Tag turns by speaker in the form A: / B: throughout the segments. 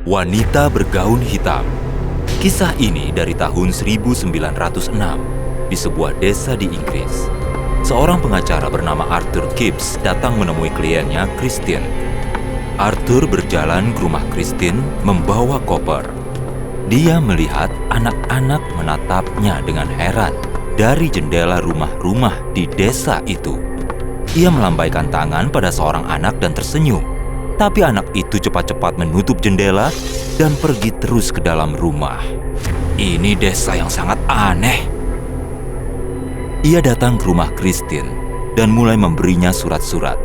A: Wanita bergaun hitam. Kisah ini dari tahun 1906 di sebuah desa di Inggris. Seorang pengacara bernama Arthur Gibbs datang menemui kliennya, Christine. Arthur berjalan ke rumah Christine membawa koper. Dia melihat anak-anak menatapnya dengan heran dari jendela rumah-rumah di desa itu. Ia melambaikan tangan pada seorang anak dan tersenyum. Tapi anak itu cepat-cepat menutup jendela dan pergi terus ke dalam rumah. Ini desa yang sangat aneh. Ia datang ke rumah Christine dan mulai memberinya surat-surat.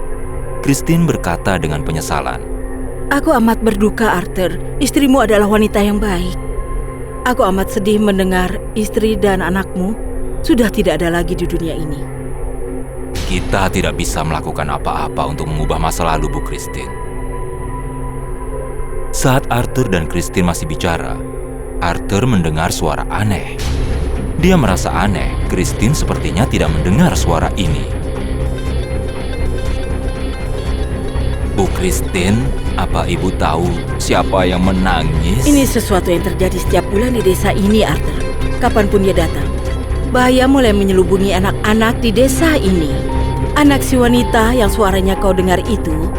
A: Christine berkata dengan penyesalan,
B: "Aku amat berduka, Arthur. Istrimu adalah wanita yang baik. Aku amat sedih mendengar istri dan anakmu sudah tidak ada lagi di dunia ini."
A: "Kita tidak bisa melakukan apa-apa untuk mengubah masa lalu, Bu Christine." Saat Arthur dan Christine masih bicara, Arthur mendengar suara aneh. Dia merasa aneh, Christine sepertinya tidak mendengar suara ini. "Bu Christine, apa ibu tahu siapa yang menangis?"
B: Ini sesuatu yang terjadi setiap bulan di desa ini, Arthur. Kapanpun dia datang, bahaya mulai menyelubungi anak-anak di desa ini. Anak si wanita yang suaranya kau dengar itu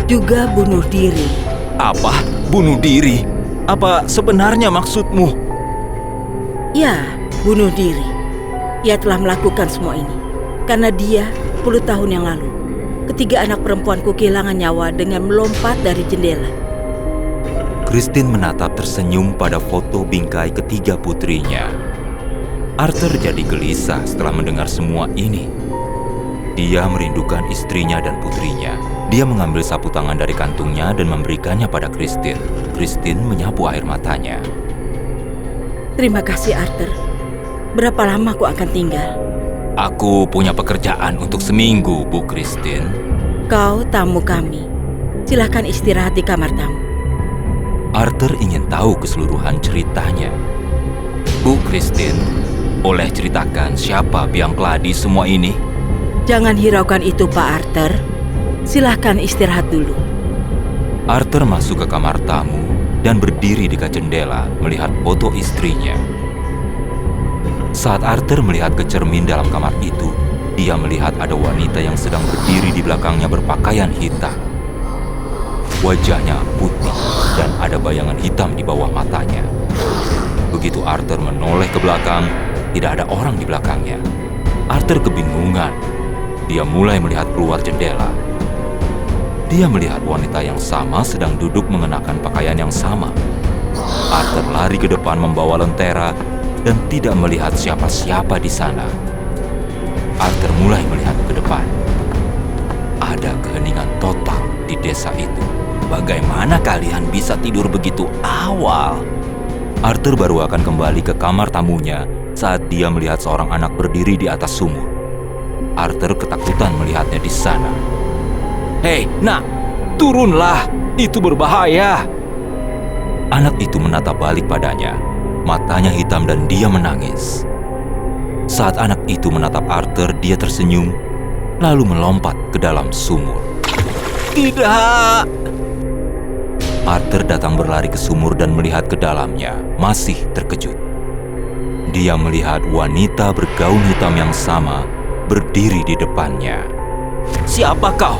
B: juga bunuh diri.
A: "Apa? Bunuh diri? Apa sebenarnya maksudmu?"
B: Ya, bunuh diri. Ia telah melakukan semua ini karena dia 10 tahun yang lalu ketiga anak perempuanku kehilangan nyawa dengan melompat dari jendela.
A: Christine menatap tersenyum pada foto bingkai ketiga putrinya. Arthur jadi gelisah setelah mendengar semua ini. Dia merindukan istrinya dan putrinya. Dia mengambil sapu tangan dari kantungnya dan memberikannya pada Christine. Christine menyapu air matanya.
B: "Terima kasih, Arthur. Berapa lama aku akan tinggal?"
A: "Aku punya pekerjaan untuk seminggu, Bu Christine."
B: "Kau tamu kami. Silakan istirahat di kamar tamu."
A: Arthur ingin tahu keseluruhan ceritanya. "Bu Christine, boleh ceritakan siapa biang keladi semua ini?"
B: "Jangan hiraukan itu, Pak Arthur. Silahkan istirahat dulu."
A: Arthur masuk ke kamar tamu dan berdiri di dekat jendela melihat foto istrinya. Saat Arthur melihat ke cermin dalam kamar itu, dia melihat ada wanita yang sedang berdiri di belakangnya berpakaian hitam. Wajahnya putih dan ada bayangan hitam di bawah matanya. Begitu Arthur menoleh ke belakang, tidak ada orang di belakangnya. Arthur kebingungan. Dia mulai melihat keluar jendela. Dia melihat wanita yang sama sedang duduk mengenakan pakaian yang sama. Arthur lari ke depan membawa lentera dan tidak melihat siapa-siapa di sana. Arthur mulai melihat ke depan. Ada keheningan total di desa itu. Bagaimana kalian bisa tidur begitu awal? Arthur baru akan kembali ke kamar tamunya saat dia melihat seorang anak berdiri di atas sumur. Arthur ketakutan melihatnya di sana. "Hei, nak, turunlah, itu berbahaya." Anak itu menatap balik padanya, matanya hitam dan dia menangis. Saat anak itu menatap Arthur, dia tersenyum, lalu melompat ke dalam sumur. "Tidak!" Arthur datang berlari ke sumur dan melihat ke dalamnya, masih terkejut. Dia melihat wanita bergaun hitam yang sama berdiri di depannya. "Siapa kau?"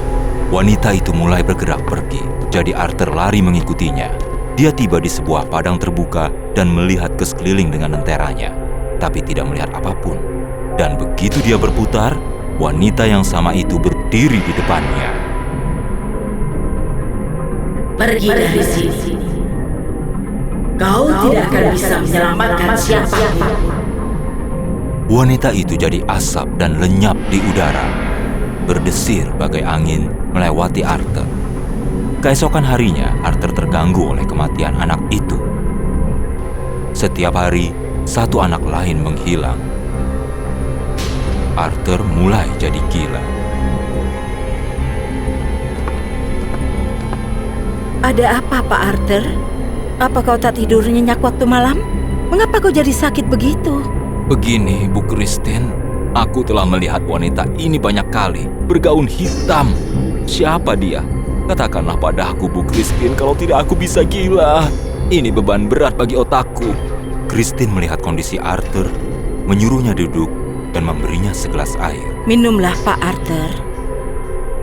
A: Wanita itu mulai bergerak pergi, jadi Arthur lari mengikutinya. Dia tiba di sebuah padang terbuka dan melihat ke sekeliling dengan lenteranya, tapi tidak melihat apapun. Dan begitu dia berputar, wanita yang sama itu berdiri di depannya.
B: "Pergi dari sini. Kau tidak akan bisa menyelamatkan siapapun."
A: Wanita itu jadi asap dan lenyap di udara, berdesir bagai angin melewati Arthur. Keesokan harinya, Arthur terganggu oleh kematian anak itu. Setiap hari, satu anak lain menghilang. Arthur mulai jadi gila.
B: "Ada apa, Pak Arthur? Apa kau tak tidur nyenyak waktu malam? Mengapa kau jadi sakit begitu?"
A: "Begini, Bu Christine, aku telah melihat wanita ini banyak kali, bergaun hitam. Siapa dia? Katakanlah padaku, Bu Christine, kalau tidak aku bisa gila. Ini beban berat bagi otakku. Christine melihat kondisi Arthur, menyuruhnya duduk dan memberinya segelas air.
B: Minumlah, Pak Arthur.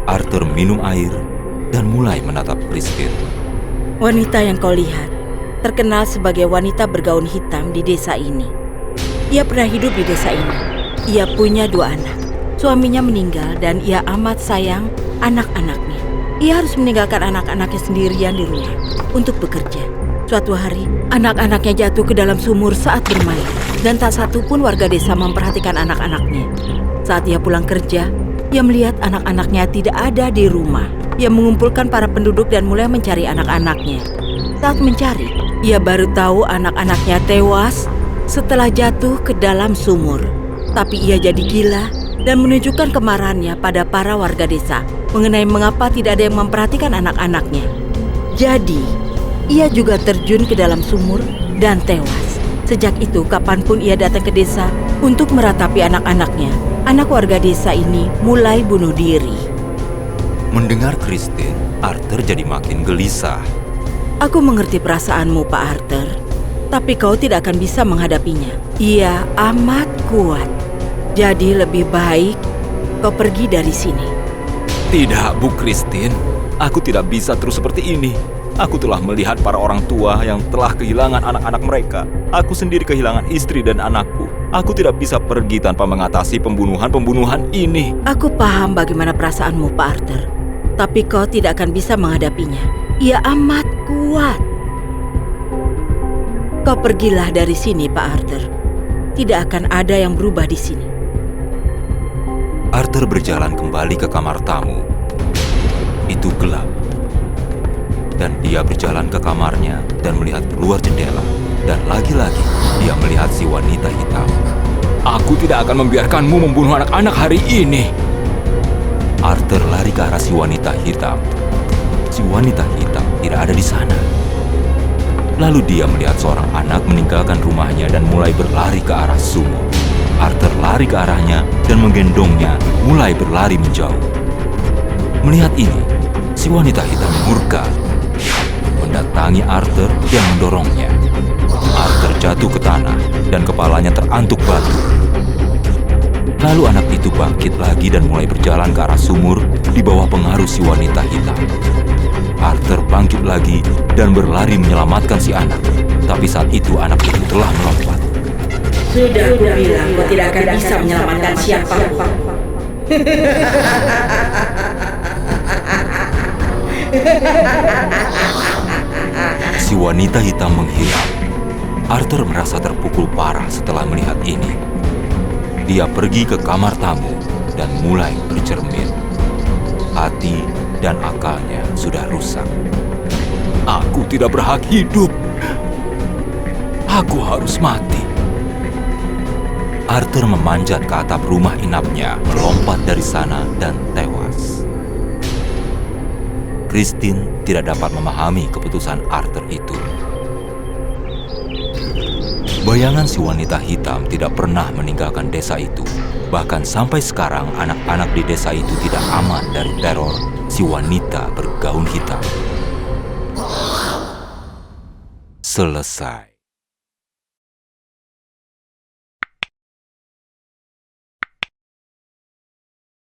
A: Arthur minum air dan mulai menatap Christine.
B: Wanita yang kau lihat terkenal sebagai wanita bergaun hitam di desa ini. Ia pernah hidup di desa ini. Ia punya 2 anak. Suaminya meninggal dan ia amat sayang anak-anaknya. Ia harus meninggalkan anak-anaknya sendirian di rumah untuk bekerja. Suatu hari, anak-anaknya jatuh ke dalam sumur saat bermain, dan tak satu pun warga desa memperhatikan anak-anaknya. Saat ia pulang kerja, ia melihat anak-anaknya tidak ada di rumah. Ia mengumpulkan para penduduk dan mulai mencari anak-anaknya. Saat mencari, ia baru tahu anak-anaknya tewas setelah jatuh ke dalam sumur. Tapi ia jadi gila dan menunjukkan kemarahannya pada para warga desa mengenai mengapa tidak ada yang memperhatikan anak-anaknya. Jadi, ia juga terjun ke dalam sumur dan tewas. Sejak itu, kapanpun ia datang ke desa untuk meratapi anak-anaknya, anak warga desa ini mulai bunuh diri.
A: Mendengar Christine, Arthur jadi makin gelisah.
B: Aku mengerti perasaanmu, Pak Arthur. Tapi kau tidak akan bisa menghadapinya. Ia amat kuat. Jadi lebih baik kau pergi dari sini.
A: Tidak, Bu Christine. Aku tidak bisa terus seperti ini. Aku telah melihat para orang tua yang telah kehilangan anak-anak mereka. Aku sendiri kehilangan istri dan anakku. Aku tidak bisa pergi tanpa mengatasi pembunuhan-pembunuhan ini.
B: Aku paham bagaimana perasaanmu, Pak Arthur. Tapi kau tidak akan bisa menghadapinya. Ia amat kuat. Kau pergilah dari sini, Pak Arthur. Tidak akan ada yang berubah di sini.
A: Arthur berjalan kembali ke kamar tamu. Itu gelap. Dan dia berjalan ke kamarnya dan melihat keluar jendela. Dan lagi-lagi dia melihat si wanita hitam. Aku tidak akan membiarkanmu membunuh anak-anak hari ini. Arthur lari ke arah si wanita hitam. Si wanita hitam tidak ada di sana. Lalu dia melihat seorang anak meninggalkan rumahnya dan mulai berlari ke arah sumur. Arthur lari ke arahnya dan menggendongnya, mulai berlari menjauh. Melihat ini, si wanita hitam murka, mendatangi Arthur yang mendorongnya. Arthur jatuh ke tanah dan kepalanya terantuk batu. Lalu anak itu bangkit lagi dan mulai berjalan ke arah sumur di bawah pengaruh si wanita hitam. Arthur bangkit lagi dan berlari menyelamatkan si anak. Tapi saat itu anak itu telah melompat.
B: Sudah aku bilang kau tidak akan bisa menyelamatkan siapapun.
A: Si wanita hitam menghilang. Arthur merasa terpukul parah setelah melihat ini. Dia pergi ke kamar tamu dan mulai bercermin. Hati dan akalnya sudah rusak. Aku tidak berhak hidup. Aku harus mati. Arthur memanjat ke atap rumah inapnya, melompat dari sana dan tewas. Christine tidak dapat memahami keputusan Arthur itu. Bayangan si wanita hitam tidak pernah meninggalkan desa itu. Bahkan sampai sekarang anak-anak di desa itu tidak aman dari teror si wanita bergaun hitam. Selesai.